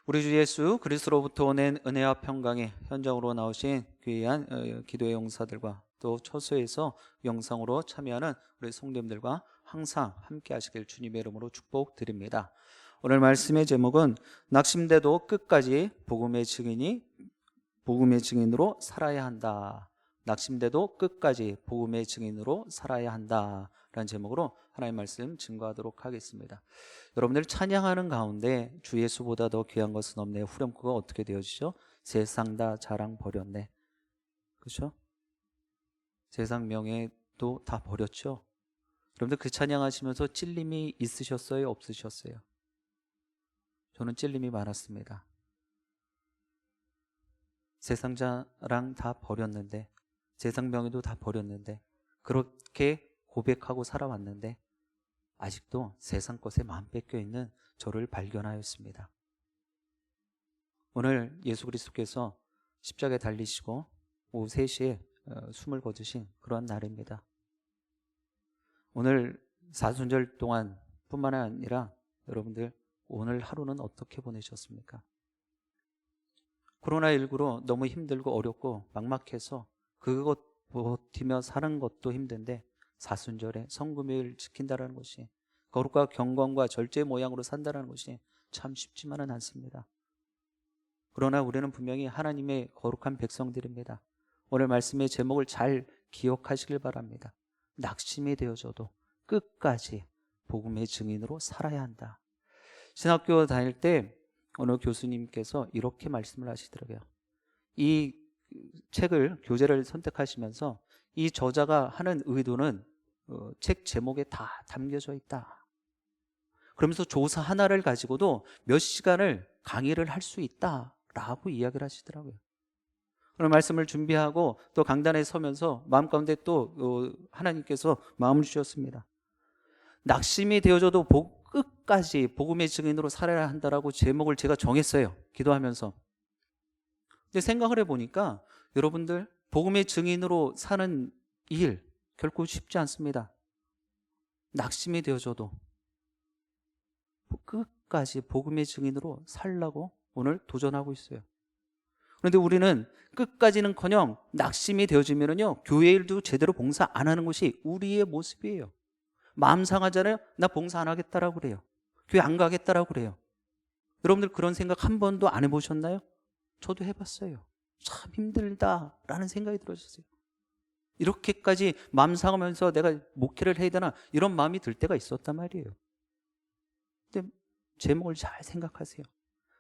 우리 주 예수 그리스도로부터 오는 은혜와 평강이 현장으로 나오신 귀한 기도의 용사들과 또 처소에서 영상으로 참여하는 우리 성도님들과 항상 함께 하시길 주님의 이름으로 축복드립니다. 오늘 말씀의 제목은 낙심돼도 끝까지 복음의 증인으로 살아야 한다. 낙심돼도 끝까지 복음의 증인으로 살아야 한다 라는 제목으로 하나님의 말씀 증거하도록 하겠습니다. 여러분들 찬양하는 가운데 주 예수보다 더 귀한 것은 없네. 후렴구가 어떻게 되어지죠? 세상 다 자랑 버렸네. 그렇죠? 세상 명예도 다 버렸죠. 여러분들 그 찬양하시면서 찔림이 있으셨어요? 없으셨어요? 저는 찔림이 많았습니다. 세상 자랑 다 버렸는데, 세상 명예도 다 버렸는데, 그렇게 고백하고 살아왔는데 아직도 세상 것에 마음 뺏겨 있는 저를 발견하였습니다. 오늘 예수 그리스도께서 십자가에 달리시고 오후 3시에 숨을 거두신 그런 날입니다. 오늘 사순절 동안 뿐만 아니라 여러분들 오늘 하루는 어떻게 보내셨습니까? 코로나19로 너무 힘들고 어렵고 막막해서 그것 버티며 사는 것도 힘든데 사순절에 성금요일 지킨다는 것이, 거룩과 경건과 절제의 모양으로 산다는 것이 참 쉽지만은 않습니다. 그러나 우리는 분명히 하나님의 거룩한 백성들입니다. 오늘 말씀의 제목을 잘 기억하시길 바랍니다. 낙심이 되어져도 끝까지 복음의 증인으로 살아야 한다. 신학교 다닐 때 어느 교수님께서 이렇게 말씀을 하시더라고요. 이 책을, 교재를 선택하시면서 이 저자가 하는 의도는 책 제목에 다 담겨져 있다. 그러면서 조사 하나를 가지고도 몇 시간을 강의를 할 수 있다라고 이야기를 하시더라고요. 오늘 말씀을 준비하고 또 강단에 서면서 마음 가운데 또 하나님께서 마음을 주셨습니다. 낙심이 되어져도 끝까지 복음의 증인으로 살아야 한다라고 제목을 제가 정했어요. 기도하면서. 근데 생각을 해보니까 여러분들 복음의 증인으로 사는 일 결코 쉽지 않습니다. 낙심이 되어져도 끝까지 복음의 증인으로 살라고 오늘 도전하고 있어요. 그런데 우리는 끝까지는커녕 낙심이 되어지면은요, 교회 일도 제대로 봉사 안 하는 것이 우리의 모습이에요. 마음 상하잖아요. 나 봉사 안 하겠다라고 그래요. 교회 안 가겠다라고 그래요. 여러분들 그런 생각 한 번도 안 해보셨나요? 저도 해봤어요. 참 힘들다라는 생각이 들었어요. 이렇게까지 마음 상하면서 내가 목회를 해야 되나 이런 마음이 들 때가 있었단 말이에요. 근데 제목을 잘 생각하세요.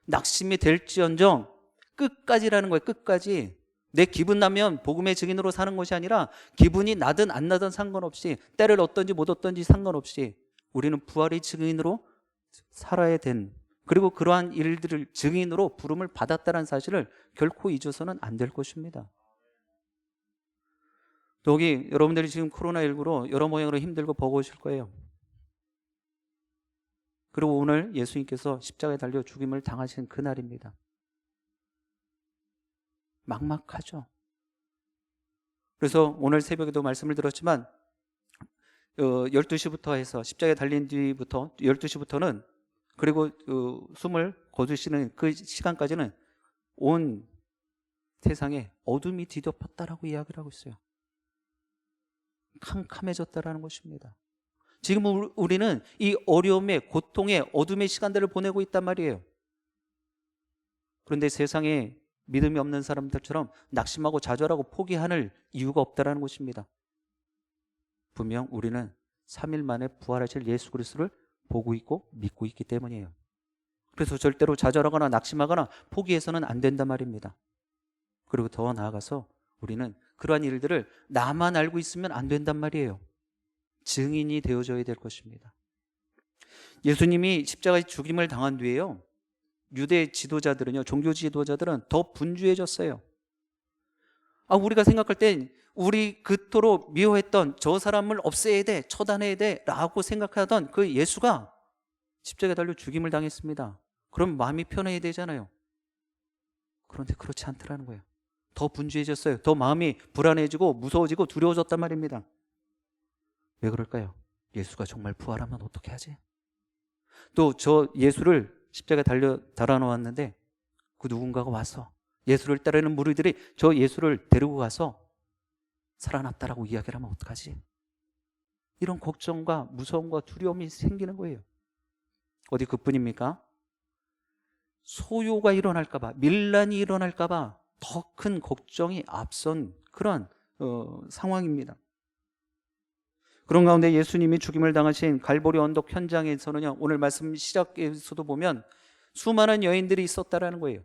낙심이 될지언정 끝까지라는 거예요. 끝까지. 내 기분 나면 복음의 증인으로 사는 것이 아니라 기분이 나든 안 나든 상관없이, 때를 얻든지 못 얻든지 상관없이 우리는 부활의 증인으로 살아야 된, 그리고 그러한 일들을 증인으로 부름을 받았다는 사실을 결코 잊어서는 안 될 것입니다. 여기 여러분들이 지금 코로나19로 여러 모양으로 힘들고 버거우실 거예요. 그리고 오늘 예수님께서 십자가에 달려 죽임을 당하신 그날입니다. 막막하죠. 그래서 오늘 새벽에도 말씀을 들었지만 12시부터 해서 십자가에 달린 뒤부터 12시부터는, 그리고 숨을 거두시는 그 시간까지는 온 세상에 어둠이 뒤덮였다라고 이야기를 하고 있어요. 캄캄해졌다라는 것입니다. 지금 우리는 이 어려움의, 고통의, 어둠의 시간들을 보내고 있단 말이에요. 그런데 세상에 믿음이 없는 사람들처럼 낙심하고 좌절하고 포기할 이유가 없다라는 것입니다. 분명 우리는 3일 만에 부활하실 예수 그리스도를 보고 있고 믿고 있기 때문이에요. 그래서 절대로 좌절하거나 낙심하거나 포기해서는 안 된단 말입니다. 그리고 더 나아가서 우리는 그러한 일들을 나만 알고 있으면 안 된단 말이에요. 증인이 되어줘야 될 것입니다. 예수님이 십자가에 죽임을 당한 뒤에요, 유대 지도자들은요, 종교 지도자들은 더 분주해졌어요. 우리가 생각할 땐 우리 그토록 미워했던 저 사람을 없애야 돼, 처단해야 돼 라고 생각하던 그 예수가 십자가에 달려 죽임을 당했습니다. 그럼 마음이 편해야 되잖아요. 그런데 그렇지 않더라는 거예요. 더 분주해졌어요. 더 마음이 불안해지고 무서워지고 두려워졌단 말입니다. 왜 그럴까요? 예수가 정말 부활하면 어떻게 하지? 또 저 예수를 십자가에 달아놓았는데 그 누군가가 와서 예수를 따르는 무리들이 저 예수를 데리고 가서 살아났다라고 이야기를 하면 어떡하지? 이런 걱정과 무서움과 두려움이 생기는 거예요. 어디 그뿐입니까? 소요가 일어날까 봐, 밀란이 일어날까 봐 더 큰 걱정이 앞선 그런 상황입니다. 그런 가운데 예수님이 죽임을 당하신 갈보리 언덕 현장에서는요, 오늘 말씀 시작에서도 보면 수많은 여인들이 있었다라는 거예요.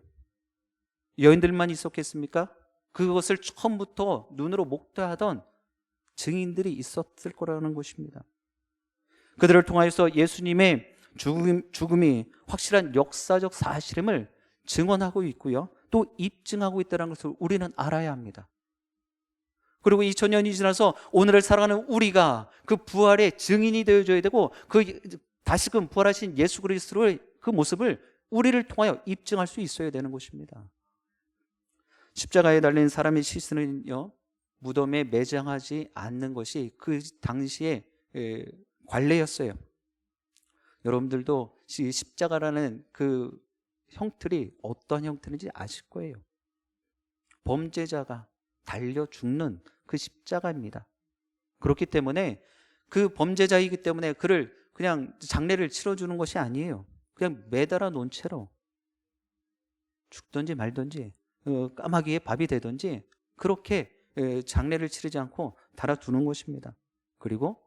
여인들만 있었겠습니까? 그것을 처음부터 눈으로 목도하던 증인들이 있었을 거라는 것입니다. 그들을 통하여서 예수님의 죽음이 확실한 역사적 사실임을 증언하고 있고요, 또 입증하고 있다는 것을 우리는 알아야 합니다. 그리고 2000년이 지나서 오늘을 살아가는 우리가 그 부활의 증인이 되어줘야 되고, 그 다시금 부활하신 예수 그리스도의 그 모습을 우리를 통하여 입증할 수 있어야 되는 것입니다. 십자가에 달린 사람의 시신은요, 무덤에 매장하지 않는 것이 그 당시의 관례였어요. 여러분들도 십자가라는 그 형틀이 어떤 형틀인지 아실 거예요. 범죄자가 달려 죽는 그 십자가입니다. 그렇기 때문에 그 범죄자이기 때문에 그를 그냥 장례를 치러주는 것이 아니에요. 그냥 매달아 놓은 채로 죽든지 말든지 까마귀의 밥이 되든지 그렇게 장례를 치르지 않고 달아두는 것입니다. 그리고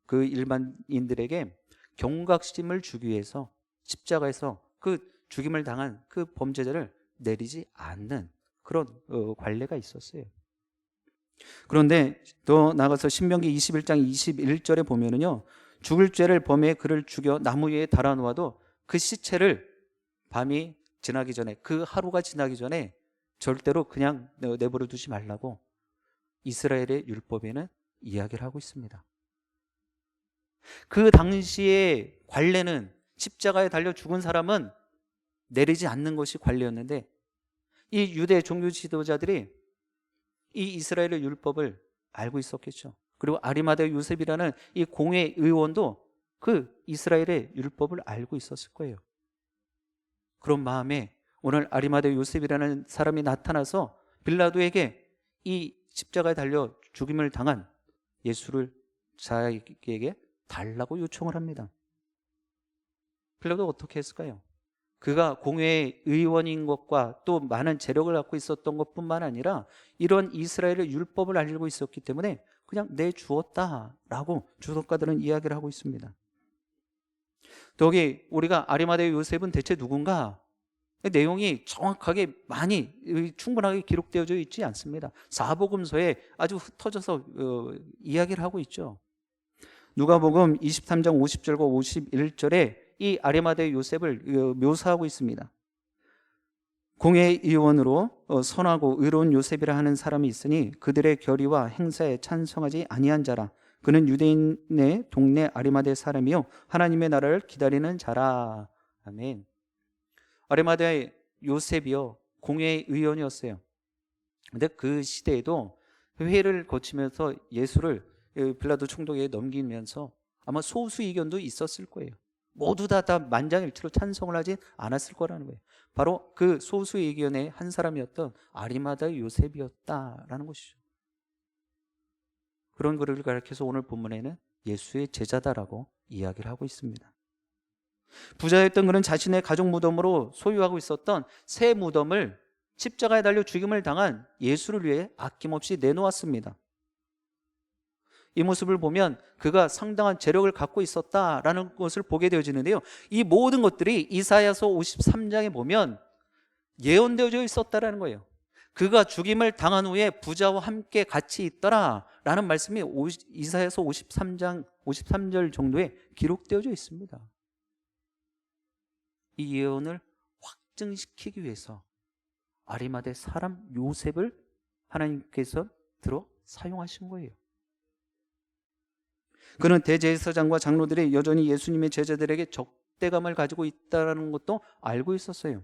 그 일반인들에게 경각심을 주기 위해서 십자가에서 그 죽임을 당한 그 범죄자를 내리지 않는 그런 관례가 있었어요. 그런데 더 나아가서 신명기 21장 21절에 보면은요, 죽을 죄를 범해 그를 죽여 나무 위에 달아놓아도 그 시체를 밤이 지나기 전에, 그 하루가 지나기 전에 절대로 그냥 내버려 두지 말라고 이스라엘의 율법에는 이야기를 하고 있습니다. 그 당시의 관례는 십자가에 달려 죽은 사람은 내리지 않는 것이 관례였는데, 이 유대 종교 지도자들이 이 이스라엘의 율법을 알고 있었겠죠. 그리고 아리마대 요셉이라는 이 공회 의원도 그 이스라엘의 율법을 알고 있었을 거예요. 그런 마음에 오늘 아리마대 요셉이라는 사람이 나타나서 빌라도에게 이 십자가에 달려 죽임을 당한 예수를 자에게 달라고 요청을 합니다. 빌라도가 어떻게 했을까요? 그가 공회의 의원인 것과 또 많은 재력을 갖고 있었던 것뿐만 아니라 이런 이스라엘의 율법을 알고 있었기 때문에 그냥 내주었다라고 주석가들은 이야기를 하고 있습니다. 여기 우리가 아리마대 요셉은 대체 누군가? 내용이 정확하게 많이 충분하게 기록되어져 있지 않습니다. 사복음서에 아주 흩어져서 이야기를 하고 있죠. 누가복음 23장 50절과 51절에 이 아리마대 요셉을 묘사하고 있습니다. 공회 의원으로 선하고 의로운 요셉이라 하는 사람이 있으니 그들의 결의와 행사에 찬성하지 아니한 자라. 그는 유대인의 동네 아리마대 사람이요 하나님의 나라를 기다리는 자라. 아멘. 아리마대 요셉이요 공회 의원이었어요. 근데 그 시대에도 회의를 거치면서 예수를 빌라도 총독에게 넘기면서 아마 소수 의견도 있었을 거예요. 모두 다 만장일치로 찬성을 하진 않았을 거라는 거예요. 바로 그 소수 의견의 한 사람이었던 아리마대 요셉이었다라는 것이죠. 그런 그를 가리켜서 오늘 본문에는 예수의 제자다라고 이야기를 하고 있습니다. 부자였던 그는 자신의 가족 무덤으로 소유하고 있었던 새 무덤을 십자가에 달려 죽임을 당한 예수를 위해 아낌없이 내놓았습니다. 이 모습을 보면 그가 상당한 재력을 갖고 있었다라는 것을 보게 되어지는데요, 이 모든 것들이 이사야서 53장에 보면 예언되어져 있었다라는 거예요. 그가 죽임을 당한 후에 부자와 함께 같이 있더라라는 말씀이 이사야서 53장 53절 정도에 기록되어져 있습니다. 이 예언을 확증시키기 위해서 아리마대 사람 요셉을 하나님께서 들어 사용하신 거예요. 그는 대제사장과 장로들이 여전히 예수님의 제자들에게 적대감을 가지고 있다는 것도 알고 있었어요.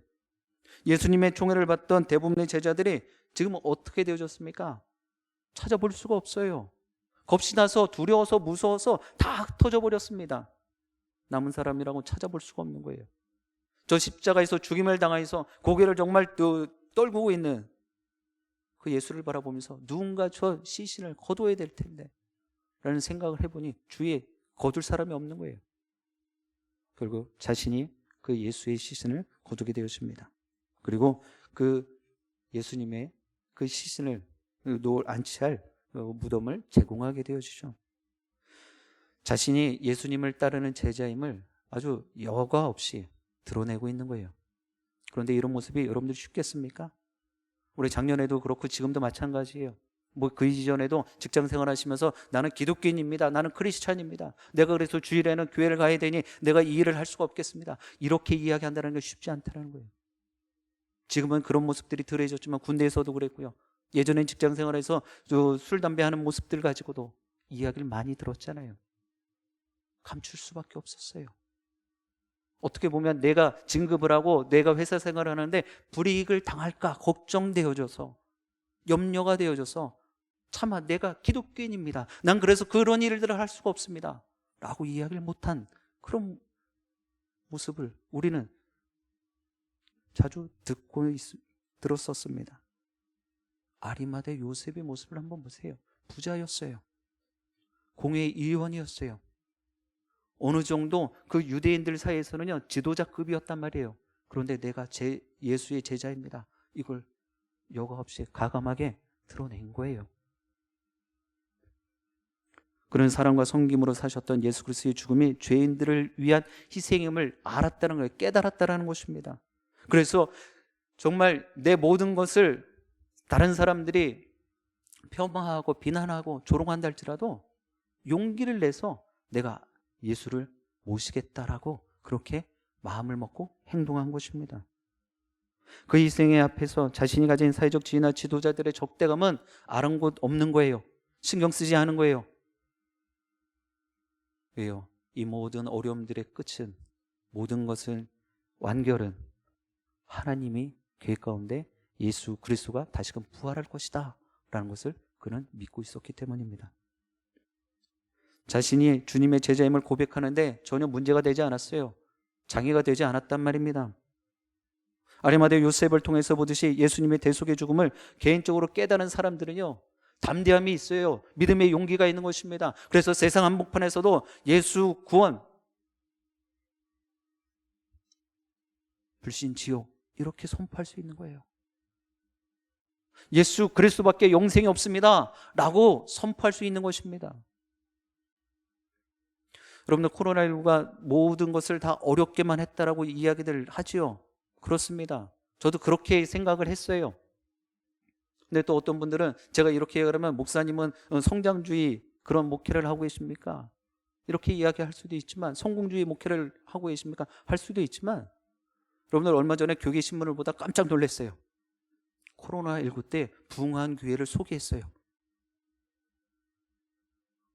예수님의 총애를 받던 대부분의 제자들이 지금 어떻게 되어졌습니까? 찾아볼 수가 없어요. 겁이 나서 두려워서 무서워서 다 흩어져 버렸습니다. 남은 사람이라고 찾아볼 수가 없는 거예요. 저 십자가에서 죽임을 당하여서 고개를 정말 떨구고 있는 그 예수를 바라보면서 누군가 저 시신을 거둬야 될 텐데 라는 생각을 해보니 주위에 거둘 사람이 없는 거예요. 결국 자신이 그 예수의 시신을 거두게 되었습니다. 그리고 그 예수님의 그 시신을 안치할 무덤을 제공하게 되어지죠. 자신이 예수님을 따르는 제자임을 아주 여과 없이 드러내고 있는 거예요. 그런데 이런 모습이 여러분들이 쉽겠습니까? 우리 작년에도 그렇고 지금도 마찬가지예요. 뭐 그 이전에도 직장 생활하시면서 나는 기독교인입니다. 나는 크리스찬입니다. 내가 그래서 주일에는 교회를 가야 되니 내가 이 일을 할 수가 없겠습니다. 이렇게 이야기한다는 게 쉽지 않다는 거예요. 지금은 그런 모습들이 덜해졌지만 군대에서도 그랬고요. 예전엔 직장 생활에서 술, 담배 하는 모습들 가지고도 이야기를 많이 들었잖아요. 감출 수밖에 없었어요. 어떻게 보면 내가 진급을 하고 내가 회사 생활을 하는데 불이익을 당할까 걱정되어져서 염려가 되어져서 차마 내가 기독교인입니다. 난 그래서 그런 일들을 할 수가 없습니다. 라고 이야기를 못한 그런 모습을 우리는 자주 들었었습니다. 아리마대 요셉의 모습을 한번 보세요. 부자였어요. 공회 의원이었어요. 어느 정도 그 유대인들 사이에서는요 지도자급이었단 말이에요. 그런데 내가 예수의 제자입니다. 이걸 여과 없이 가감하게 드러낸 거예요. 그런 사랑과 섬김으로 사셨던 예수 그리스도의 죽음이 죄인들을 위한 희생임을 알았다는 거예요. 깨달았다는 것입니다. 그래서 정말 내 모든 것을 다른 사람들이 폄하하고 비난하고 조롱한다 할지라도 용기를 내서 내가 예수를 모시겠다라고 그렇게 마음을 먹고 행동한 것입니다. 그 희생의 앞에서 자신이 가진 사회적 지위나 지도자들의 적대감은 아랑곳 없는 거예요. 신경 쓰지 않은 거예요. 왜요? 이 모든 어려움들의 끝은, 모든 것을 완결은 하나님이 계획 가운데 예수 그리스도가 다시금 부활할 것이다 라는 것을 그는 믿고 있었기 때문입니다. 자신이 주님의 제자임을 고백하는데 전혀 문제가 되지 않았어요. 장애가 되지 않았단 말입니다. 아리마대 요셉을 통해서 보듯이 예수님의 대속의 죽음을 개인적으로 깨달은 사람들은요 담대함이 있어요. 믿음의 용기가 있는 것입니다. 그래서 세상 한복판에서도 예수 구원, 불신 지옥 이렇게 선포할 수 있는 거예요. 예수 그리스도밖에 영생이 없습니다 라고 선포할 수 있는 것입니다. 여러분들 코로나19가 모든 것을 다 어렵게만 했다라고 이야기들 하지요. 그렇습니다. 저도 그렇게 생각을 했어요. 근데 또 어떤 분들은 제가 이렇게 얘기하면 목사님은 성장주의 그런 목회를 하고 계십니까? 이렇게 이야기할 수도 있지만 성공주의 목회를 하고 계십니까? 할 수도 있지만 여러분들 얼마 전에 교계신문을 보다 깜짝 놀랐어요. 코로나19 때 부흥한 교회를 소개했어요.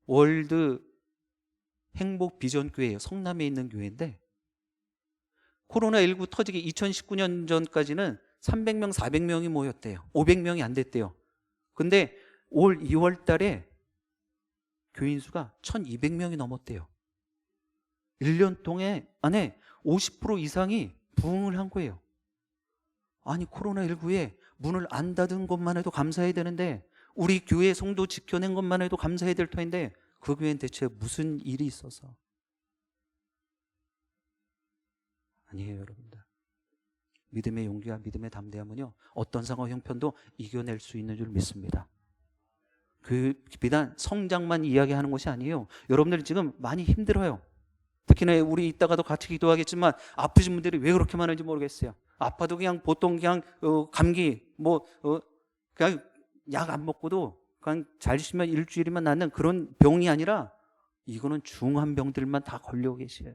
월드 행복 비전 교회예요. 성남에 있는 교회인데 코로나19 터지기 2019년 전까지는 300명, 400명이 모였대요. 500명이 안 됐대요. 근데 올 2월 달에 교인 수가 1200명이 넘었대요. 1년 동안 안에 50% 이상이 부흥을 한 거예요. 아니 코로나19에 문을 안 닫은 것만 해도 감사해야 되는데 우리 교회 성도 지켜낸 것만 해도 감사해야 될 터인데 그 교회는 대체 무슨 일이 있어서? 아니에요, 여러분들. 믿음의 용기와 믿음의 담대함은요 어떤 상황 형편도 이겨낼 수 있는 줄 믿습니다. 그 비단 성장만 이야기하는 것이 아니에요. 여러분들 지금 많이 힘들어요. 특히나 우리 이따가도 같이 기도하겠지만 아프신 분들이 왜 그렇게 많은지 모르겠어요. 아파도 그냥 보통 그냥 감기 그냥 약 안 먹고도 그냥 잘 쉬면 일주일이면 낫는 그런 병이 아니라 이거는 중한 병들만 다 걸려오 계셔요.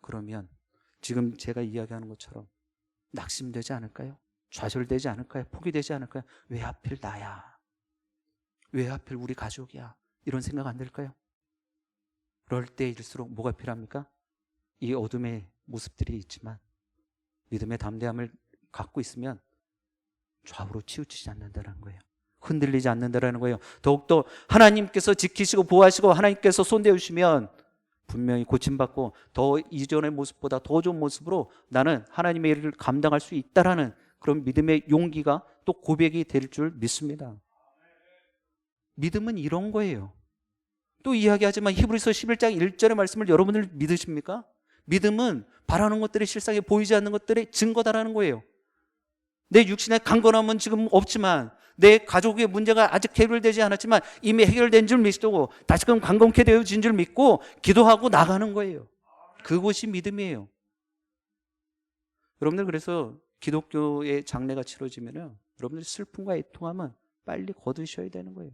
그러면 지금 제가 이야기하는 것처럼 낙심되지 않을까요? 좌절되지 않을까요? 포기되지 않을까요? 왜 하필 나야? 왜 하필 우리 가족이야? 이런 생각 안 들까요? 그럴 때일수록 뭐가 필요합니까? 이 어둠의 모습들이 있지만 믿음의 담대함을 갖고 있으면 좌우로 치우치지 않는다는 거예요. 흔들리지 않는다는 거예요. 더욱더 하나님께서 지키시고 보호하시고 하나님께서 손대주시면 분명히 고침받고 더 이전의 모습보다 더 좋은 모습으로 나는 하나님의 일을 감당할 수 있다라는 그런 믿음의 용기가 또 고백이 될 줄 믿습니다. 믿음은 이런 거예요. 또 이야기하지만 히브리서 11장 1절의 말씀을 여러분들 믿으십니까? 믿음은 바라는 것들이 실상에 보이지 않는 것들의 증거다라는 거예요. 내 육신의 강건함은 지금 없지만, 내 가족의 문제가 아직 해결되지 않았지만 이미 해결된 줄 믿고 다시금 강건케 되어진 줄 믿고 기도하고 나가는 거예요. 그것이 믿음이에요. 여러분들, 그래서 기독교의 장례가 치러지면 여러분들 슬픔과 애통함은 빨리 거두셔야 되는 거예요.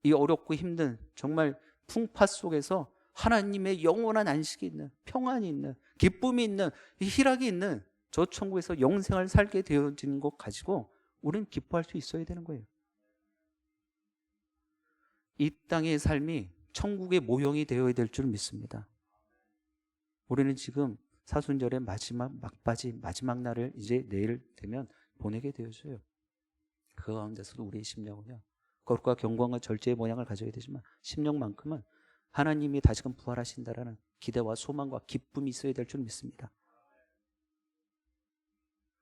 이 어렵고 힘든 정말 풍파 속에서 하나님의 영원한 안식이 있는, 평안이 있는, 기쁨이 있는, 희락이 있는 저 천국에서 영생을 살게 되어진 것 가지고 우리는 기뻐할 수 있어야 되는 거예요. 이 땅의 삶이 천국의 모형이 되어야 될 줄 믿습니다. 우리는 지금 사순절의 마지막 막바지, 마지막 날을 이제 내일 되면 보내게 되어져요. 그 가운데서도 우리의 심령은요, 거룩과 경건과 절제의 모양을 가져야 되지만 심령만큼은 하나님이 다시금 부활하신다라는 기대와 소망과 기쁨이 있어야 될 줄 믿습니다.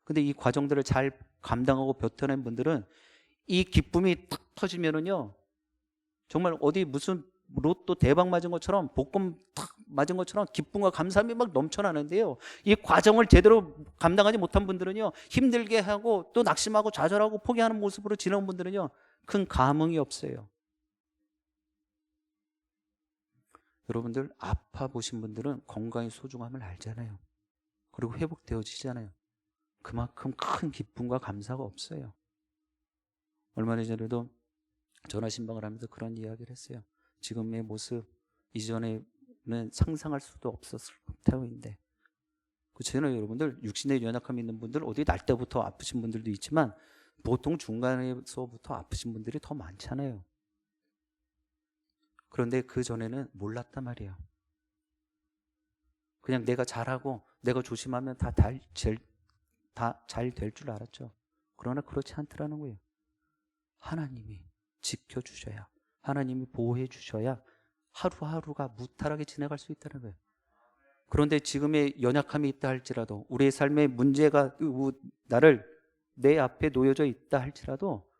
근데 이 과정들을 잘 감당하고 버텨낸 분들은 이 기쁨이 탁 터지면은요, 정말 어디 무슨 로또 대박 맞은 것처럼, 복권 탁 맞은 것처럼 기쁨과 감사함이 막 넘쳐나는데요, 이 과정을 제대로 감당하지 못한 분들은요, 힘들게 하고 또 낙심하고 좌절하고 포기하는 모습으로 지나온 분들은요, 큰 감흥이 없어요. 여러분들, 아파 보신 분들은 건강의 소중함을 알잖아요. 그리고 회복되어지잖아요. 그만큼 큰 기쁨과 감사가 없어요. 얼마 전에도 전화 신방을 하면서 그런 이야기를 했어요. 지금의 모습, 이전에는 상상할 수도 없었을 테고인데, 그렇잖아요. 여러분들, 육신의 연약함이 있는 분들, 어디 날 때부터 아프신 분들도 있지만 보통 중간에서부터 아프신 분들이 더 많잖아요. 그런데 그 전에는 몰랐단 말이에요. 그냥 내가 잘하고 내가 조심하면 다 잘 될 줄 알았죠. 그러나 그렇지 않더라는 거예요. 하나님이 지켜주셔야, 하나님이 보호해 주셔야 하루하루가 무탈하게 지나갈 수 있다는 거예요. 그런데 지금의 연약함이 있다 할지라도, 우리의 삶의 문제가 내 앞에 놓여져 있다 할지라도,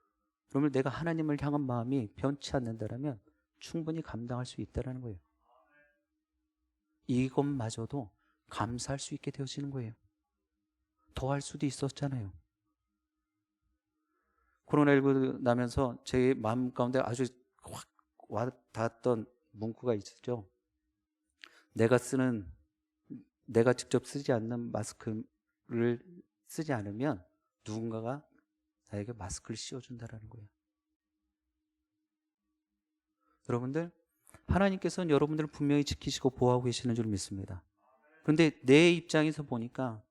그러면 내가 하나님을 향한 마음이 변치 않는다면 충분히 감당할 수 있다는 거예요. 이것마저도 감사할 수 있게 되어지는 거예요. 더 할 수도 있었잖아요. 코로나19 나면서 제 마음 가운데 아주 확 와닿았던 문구가 있었죠. 내가 직접 쓰지 않는 마스크를 쓰지 않으면 누군가가 나에게 마스크를 씌워준다는 거예요. 여러분들, 하나님께서는 여러분들을 분명히 지키시고 보호하고 계시는 줄 믿습니다. 그런데 내 입장에서 보니까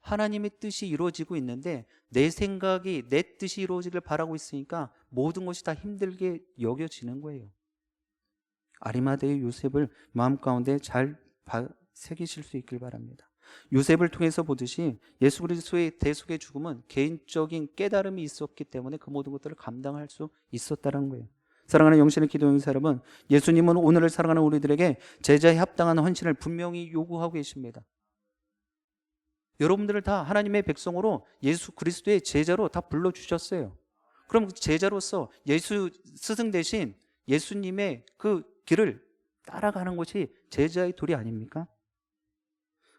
하나님의 뜻이 이루어지고 있는데 내 생각이 내 뜻이 이루어지길 바라고 있으니까 모든 것이 다 힘들게 여겨지는 거예요. 아리마대의 요셉을 마음 가운데 잘 새기실 수 있길 바랍니다. 요셉을 통해서 보듯이 예수 그리스도의 대속의 죽음은 개인적인 깨달음이 있었기 때문에 그 모든 것들을 감당할 수 있었다는 거예요. 사랑하는 영신의 기도용 여러분, 예수님은 오늘을 살아가는 우리들에게 제자에 합당한 헌신을 분명히 요구하고 계십니다. 여러분들을 다 하나님의 백성으로 예수 그리스도의 제자로 다 불러주셨어요. 그럼 제자로서 예수 스승 대신 예수님의 그 길을 따라가는 것이 제자의 도리 아닙니까?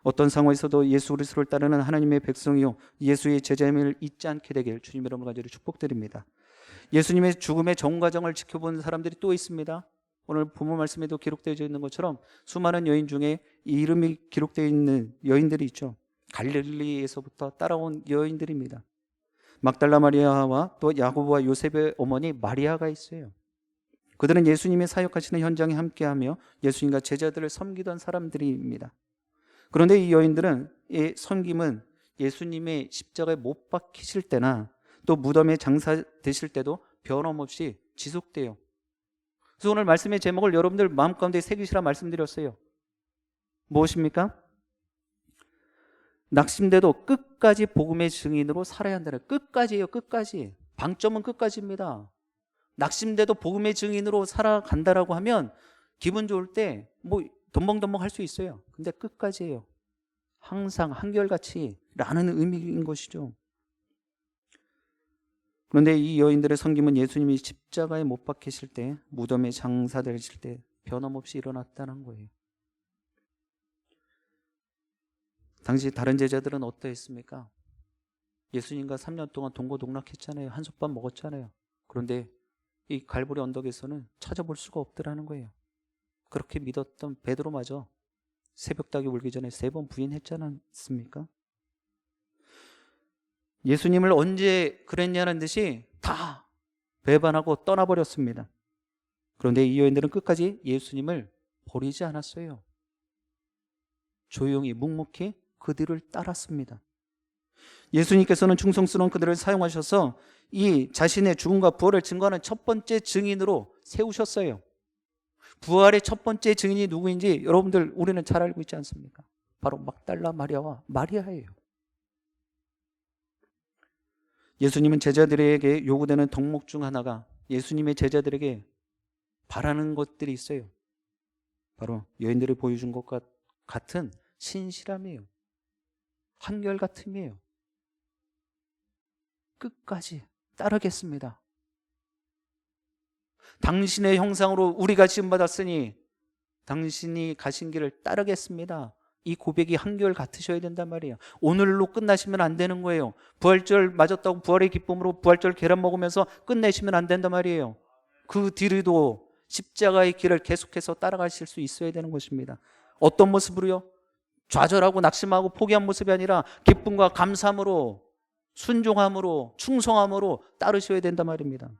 어떤 상황에서도 예수 그리스도를 따르는 하나님의 백성이요 예수의 제자임을 잊지 않게 되길 주님 이름으로 간절히 축복드립니다. 예수님의 죽음의 정과정을 지켜본 사람들이 또 있습니다. 오늘 본문 말씀에도 기록되어 있는 것처럼 수많은 여인 중에 이름이 기록되어 있는 여인들이 있죠. 갈릴리에서부터 따라온 여인들입니다. 막달라 마리아와 또 야고보와 요셉의 어머니 마리아가 있어요. 그들은 예수님이 사역하시는 현장에 함께하며 예수님과 제자들을 섬기던 사람들입니다. 그런데 이 여인들은 이 섬김은 예수님의 십자가에 못 박히실 때나 또 무덤에 장사되실 때도 변함없이 지속돼요. 그래서 오늘 말씀의 제목을 여러분들 마음 가운데 새기시라 말씀드렸어요. 무엇입니까? 낙심돼도 끝까지 복음의 증인으로 살아야 한다는, 끝까지예요. 끝까지. 방점은 끝까지입니다. 낙심돼도 복음의 증인으로 살아간다라고 하면 기분 좋을 때 뭐 덤벙덤벙 할 수 있어요. 근데 끝까지예요. 항상 한결같이 라는 의미인 것이죠. 그런데 이 여인들의 섬김은 예수님이 십자가에 못 박히실 때, 무덤에 장사되실 때 변함없이 일어났다는 거예요. 당시 다른 제자들은 어떠했습니까? 예수님과 3년 동안 동고동락했잖아요. 한솥밥 먹었잖아요. 그런데 이 갈보리 언덕에서는 찾아볼 수가 없더라는 거예요. 그렇게 믿었던 베드로마저 새벽닭이 울기 전에 3번 부인했지 않습니까? 예수님을 언제 그랬냐는 듯이 다 배반하고 떠나버렸습니다. 그런데 이 여인들은 끝까지 예수님을 버리지 않았어요. 조용히 묵묵히 그들을 따랐습니다. 예수님께서는 충성스러운 그들을 사용하셔서 이 자신의 죽음과 부활을 증거하는 첫 번째 증인으로 세우셨어요. 부활의 첫 번째 증인이 누구인지 여러분들 우리는 잘 알고 있지 않습니까? 바로 막달라 마리아와 마리아예요. 예수님은 제자들에게 요구되는 덕목 중 하나가, 예수님의 제자들에게 바라는 것들이 있어요. 바로 여인들이 보여준 것과 같은 신실함이에요. 한결같음이에요. 끝까지 따르겠습니다. 당신의 형상으로 우리가 지음받았으니 당신이 가신 길을 따르겠습니다. 이 고백이 한결같으셔야 된단 말이에요. 오늘로 끝나시면 안 되는 거예요. 부활절 맞았다고 부활의 기쁨으로 부활절 계란 먹으면서 끝내시면 안 된단 말이에요. 그 뒤로도 십자가의 길을 계속해서 따라가실 수 있어야 되는 것입니다. 어떤 모습으로요? 좌절하고 낙심하고 포기한 모습이 아니라 기쁨과 감사함으로, 순종함으로, 충성함으로 따르셔야 된단 말입니다.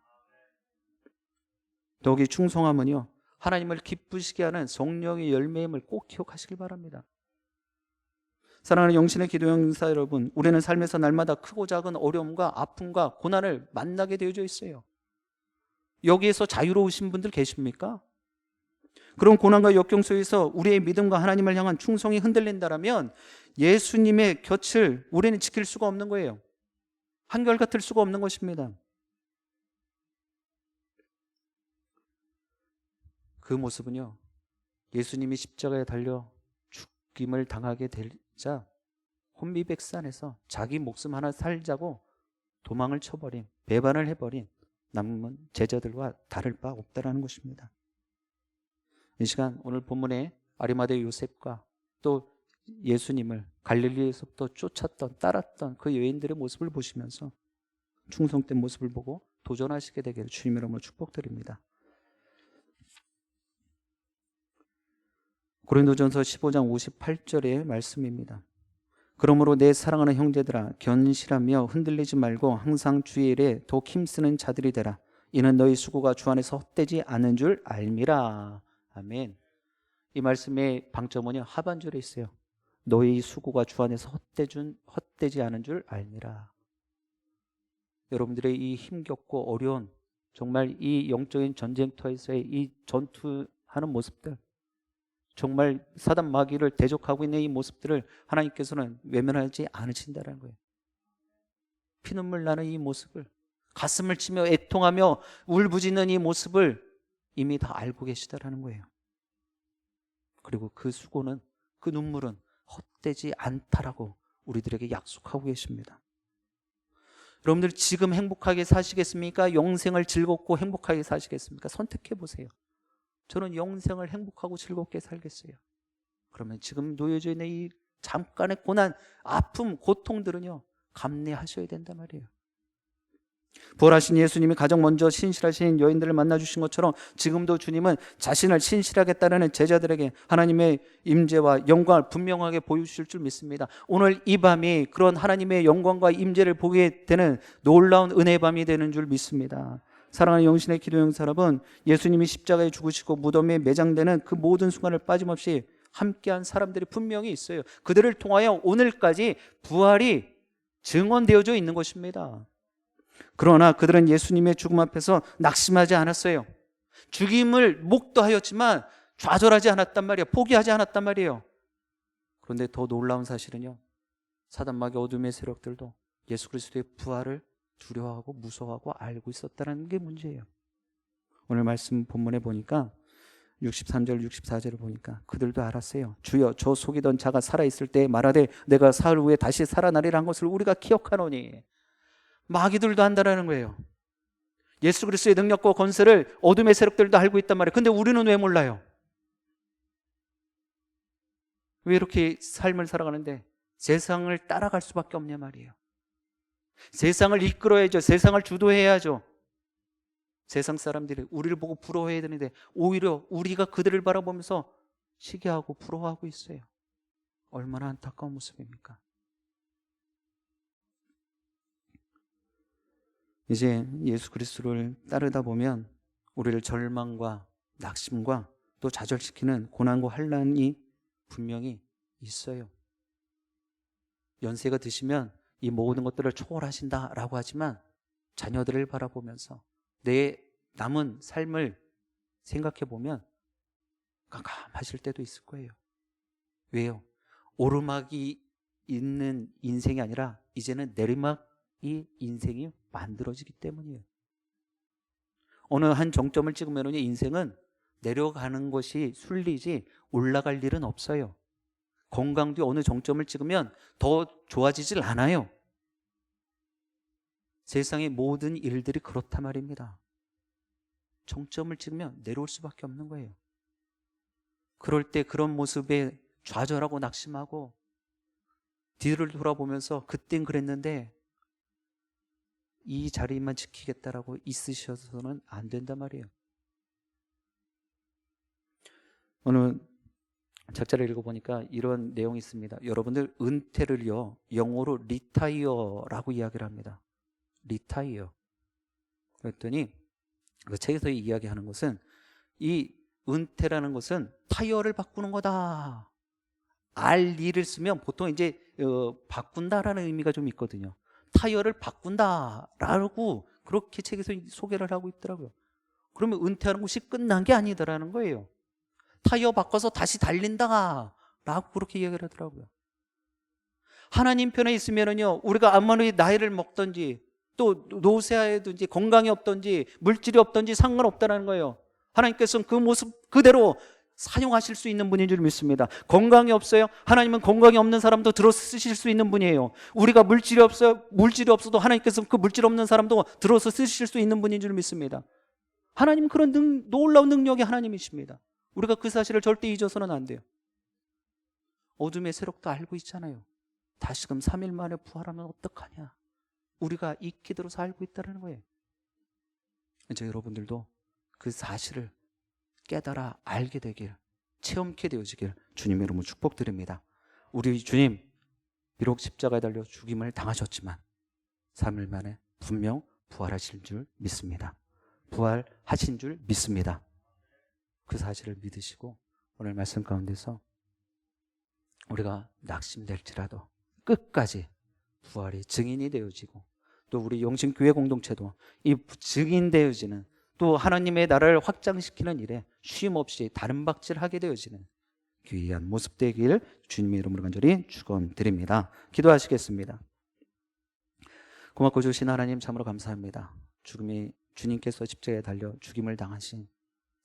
더욱이 충성함은요, 하나님을 기쁘시게 하는 성령의 열매임을 꼭 기억하시길 바랍니다. 사랑하는 영신의 기도 영사 여러분, 우리는 삶에서 날마다 크고 작은 어려움과 아픔과 고난을 만나게 되어져 있어요. 여기에서 자유로우신 분들 계십니까? 그런 고난과 역경 속에서 우리의 믿음과 하나님을 향한 충성이 흔들린다면 예수님의 곁을 우리는 지킬 수가 없는 거예요. 한결같을 수가 없는 것입니다. 그 모습은요, 예수님이 십자가에 달려 죽임을 당하게 되자 혼미백산에서 자기 목숨 하나 살자고 도망을 쳐버린, 배반을 해버린 남은 제자들과 다를 바 없다라는 것입니다. 이 시간 오늘 본문에 아리마대 요셉과 또 예수님을 갈릴리에서부터 쫓았던, 따랐던 그 여인들의 모습을 보시면서 충성된 모습을 보고 도전하시게 되기를 주님의 이름으로 축복드립니다. 고린도전서 15장 58절의 말씀입니다. 그러므로 내 사랑하는 형제들아, 견실하며 흔들리지 말고 항상 주의 일에 더욱 힘쓰는 자들이 되라. 이는 너희 수고가 주 안에서 헛되지 않은 줄 알미라. 아멘. 이 말씀의 방점은요, 하반절에 있어요. 너희 수고가 주 안에서 헛되지 않은 줄 알미라. 여러분들의 이 힘겹고 어려운, 정말 이 영적인 전쟁터에서의 이 전투하는 모습들, 정말 사단 마귀를 대적하고 있는 이 모습들을 하나님께서는 외면하지 않으신다는 거예요. 피눈물 나는 이 모습을, 가슴을 치며 애통하며 울부짖는 이 모습을 이미 다 알고 계시다라는 거예요. 그리고 그 수고는, 그 눈물은 헛되지 않다라고 우리들에게 약속하고 계십니다. 여러분들 지금 행복하게 사시겠습니까? 영생을 즐겁고 행복하게 사시겠습니까? 선택해 보세요. 저는 영생을 행복하고 즐겁게 살겠어요. 그러면 지금 놓여져 있는 이 잠깐의 고난, 아픔, 고통들은요, 감내하셔야 된단 말이에요. 부활하신 예수님이 가장 먼저 신실하신 여인들을 만나주신 것처럼 지금도 주님은 자신을 신실하게 따르는 제자들에게 하나님의 임재와 영광을 분명하게 보여주실 줄 믿습니다. 오늘 이 밤이 그런 하나님의 영광과 임재를 보게 되는 놀라운 은혜의 밤이 되는 줄 믿습니다. 사랑하는 영신의 기도 영사 여러분, 예수님이 십자가에 죽으시고 무덤에 매장되는 그 모든 순간을 빠짐없이 함께한 사람들이 분명히 있어요. 그들을 통하여 오늘까지 부활이 증언되어져 있는 것입니다. 그러나 그들은 예수님의 죽음 앞에서 낙심하지 않았어요. 죽임을 목도하였지만 좌절하지 않았단 말이에요. 포기하지 않았단 말이에요. 그런데 더 놀라운 사실은요, 사단 마귀 어둠의 세력들도 예수 그리스도의 부활을 두려워하고 무서워하고 알고 있었다는 게 문제예요. 오늘 말씀 본문에 보니까 63절 64절을 보니까 그들도 알았어요. 주여 저 속이던 자가 살아있을 때 말하되 내가 사흘 후에 다시 살아나리라 한 것을 우리가 기억하노니. 마귀들도 안다라는 거예요. 예수 그리스도의 능력과 권세를 어둠의 세력들도 알고 있단 말이에요. 근데 우리는 왜 몰라요? 왜 이렇게 삶을 살아가는데 세상을 따라갈 수밖에 없냐 말이에요. 세상을 이끌어야죠. 세상을 주도해야죠. 세상 사람들이 우리를 보고 부러워해야 되는데 오히려 우리가 그들을 바라보면서 시기하고 부러워하고 있어요. 얼마나 안타까운 모습입니까? 이제 예수 그리스도를 따르다 보면 우리를 절망과 낙심과 또 좌절시키는 고난과 환난이 분명히 있어요. 연세가 드시면 이 모든 것들을 초월하신다라고 하지만 자녀들을 바라보면서 내 남은 삶을 생각해 보면 깜깜하실 때도 있을 거예요. 왜요? 오르막이 있는 인생이 아니라 이제는 내리막이 인생이 만들어지기 때문이에요. 어느 한 정점을 찍으면 인생은 내려가는 것이 순리지 올라갈 일은 없어요. 건강도 어느 정점을 찍으면 더 좋아지질 않아요. 세상의 모든 일들이 그렇단 말입니다. 정점을 찍으면 내려올 수밖에 없는 거예요. 그럴 때 그런 모습에 좌절하고 낙심하고 뒤를 돌아보면서 그땐 그랬는데 이 자리만 지키겠다라고 있으셔서는 안 된단 말이에요. 오늘 책자를 읽어보니까 이런 내용이 있습니다. 여러분들 은퇴를요 영어로 리타이어라고 이야기를 합니다. 리타이어. 그랬더니 그 책에서 이야기하는 것은 이 은퇴라는 것은 타이어를 바꾸는 거다. RE를 쓰면 보통 이제 바꾼다라는 의미가 좀 있거든요. 타이어를 바꾼다라고 그렇게 책에서 소개를 하고 있더라고요. 그러면 은퇴하는 것이 끝난 게 아니더라는 거예요. 타이어 바꿔서 다시 달린다라고 그렇게 이야기를 하더라고요. 하나님 편에 있으면은요 우리가 아무리 나이를 먹든지 또 노쇠하든지 건강이 없든지 물질이 없든지 상관없다는 거예요. 하나님께서는 그 모습 그대로 사용하실 수 있는 분인 줄 믿습니다. 건강이 없어요? 하나님은 건강이 없는 사람도 들어 쓰실 수 있는 분이에요. 우리가 물질이 없어요? 물질이 없어도 하나님께서는 그 물질 없는 사람도 들어서 쓰실 수 있는 분인 줄 믿습니다. 하나님은 그런 놀라운 능력의 하나님이십니다. 우리가 그 사실을 절대 잊어서는 안 돼요. 어둠의 세력도 알고 있잖아요. 다시금 3일 만에 부활하면 어떡하냐. 우리가 익히 들어서 알고 있다는 거예요. 이제 여러분들도 그 사실을 깨달아 알게 되길, 체험케 되어지길 주님의 이름으로 축복드립니다. 우리 주님 비록 십자가에 달려 죽임을 당하셨지만 3일 만에 분명 부활하실 줄 믿습니다. 부활하신 줄 믿습니다. 그 사실을 믿으시고 오늘 말씀 가운데서 우리가 낙심될지라도 끝까지 부활의 증인이 되어지고 또 우리 영신교회 공동체도 이 증인되어지는 또 하나님의 나라를 확장시키는 일에 쉼없이 다른박질하게 되어지는 귀한 모습 되길 주님의 이름으로 간절히 축원드립니다. 기도하시겠습니다. 고맙고 주신 하나님 참으로 감사합니다. 주님께서 십자가에 달려 죽임을 당하신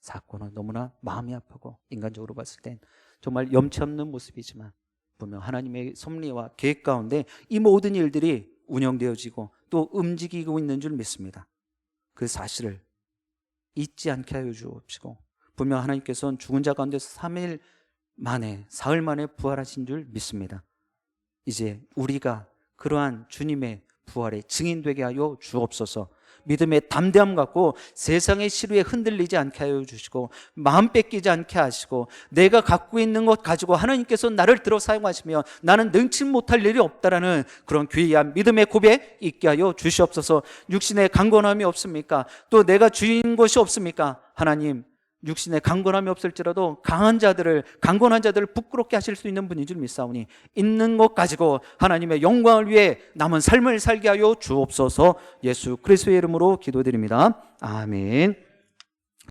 사건은 너무나 마음이 아프고 인간적으로 봤을 땐 정말 염치 없는 모습이지만 분명 하나님의 섭리와 계획 가운데 이 모든 일들이 운영되어지고 또 움직이고 있는 줄 믿습니다. 그 사실을 잊지 않게 하여 주옵시고 분명 하나님께서는 죽은 자 가운데서 3일 만에 사흘 만에 부활하신 줄 믿습니다. 이제 우리가 그러한 주님의 부활의 증인되게 하여 주옵소서. 믿음의 담대함 갖고 세상의 시류에 흔들리지 않게 하여 주시고 마음 뺏기지 않게 하시고 내가 갖고 있는 것 가지고 하나님께서 나를 들어 사용하시며 나는 능치 못할 일이 없다라는 그런 귀한 믿음의 고백 있게 하여 주시옵소서. 육신의 강건함이 없습니까? 또 내가 주인 것이 없습니까? 하나님 육신에 강건함이 없을지라도 강건한 자들을 부끄럽게 하실 수 있는 분인 줄 믿사오니 있는 것 가지고 하나님의 영광을 위해 남은 삶을 살게 하여 주옵소서. 예수 그리스도의 이름으로 기도드립니다. 아멘.